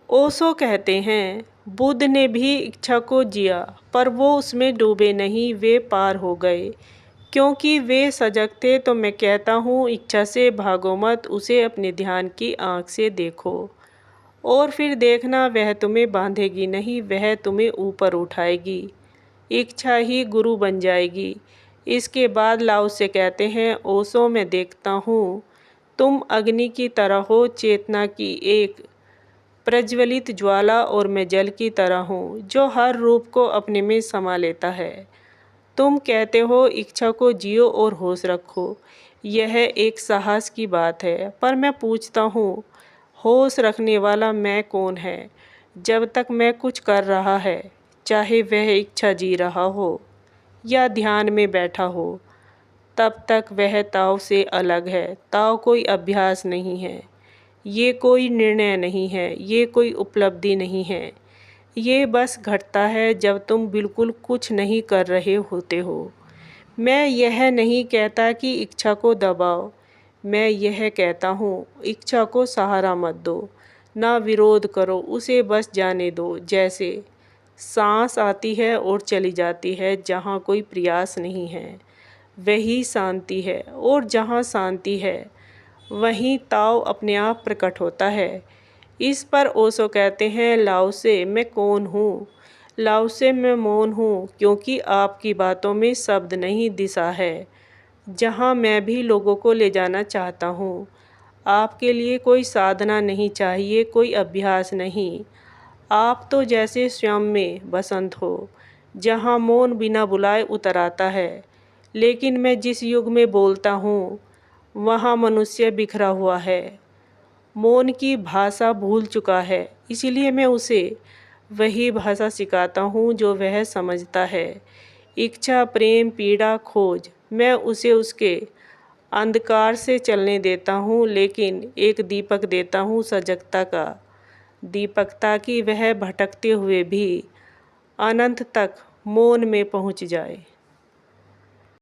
ओशो कहते हैं, बुद्ध ने भी इच्छा को जिया, पर वो उसमें डूबे नहीं, वे पार हो गए। क्योंकि वे सजग थे, तो मैं कहता हूँ, इच्छा से भागो मत, उसे अपने ध्यान की आँख से देखो। और फिर देखना, वह तुम्हें बांधेगी नहीं, वह तुम्हें ऊपर उठाएगी। इच्छा ही गुरु बन जाएगी। इसके बाद लाओ से कहते हैं, ओशो मैं देखता हूँ, तुम अग्नि की तरह हो, चेतना की एक प्रज्वलित ज्वाला, और मैं जल की तरह हूँ, जो हर रूप को अपने में समा लेता है। तुम कहते हो इच्छा को जियो और होश रखो, यह एक साहस की बात है, पर मैं पूछता हूँ, होश रखने वाला मैं कौन है? जब तक मैं कुछ कर रहा है, चाहे वह इच्छा जी रहा हो या ध्यान में बैठा हो, तब तक वह ताव से अलग है। ताव कोई अभ्यास नहीं है, ये कोई निर्णय नहीं है, ये कोई उपलब्धि नहीं है। ये बस घटता है जब तुम बिल्कुल कुछ नहीं कर रहे होते हो। मैं यह नहीं कहता कि इच्छा को दबाओ, मैं यह कहता हूँ, इच्छा को सहारा मत दो, ना विरोध करो, उसे बस जाने दो। जैसे सांस आती है और चली जाती है, जहाँ कोई प्रयास नहीं है वही शांति है, और जहाँ शांति है वहीं ताव अपने आप प्रकट होता है। इस पर ओशो कहते हैं, लाओ से मैं कौन हूँ? लाओ से मैं मौन हूँ, क्योंकि आपकी बातों में शब्द नहीं, दिशा है, जहाँ मैं भी लोगों को ले जाना चाहता हूँ। आपके लिए कोई साधना नहीं चाहिए, कोई अभ्यास नहीं। आप तो जैसे स्वयं में बसंत हो, जहाँ मौन बिना बुलाए उतर आता है। लेकिन मैं जिस युग में बोलता हूँ, वहाँ मनुष्य बिखरा हुआ है, मौन की भाषा भूल चुका है, इसलिए मैं उसे वही भाषा सिखाता हूँ जो वह समझता है। इच्छा, प्रेम, पीड़ा, खोज, मैं उसे उसके अंधकार से चलने देता हूँ, लेकिन एक दीपक देता हूँ, सजगता का दीपक, ताकि वह भटकते हुए भी अनंत तक मौन में पहुँच जाए।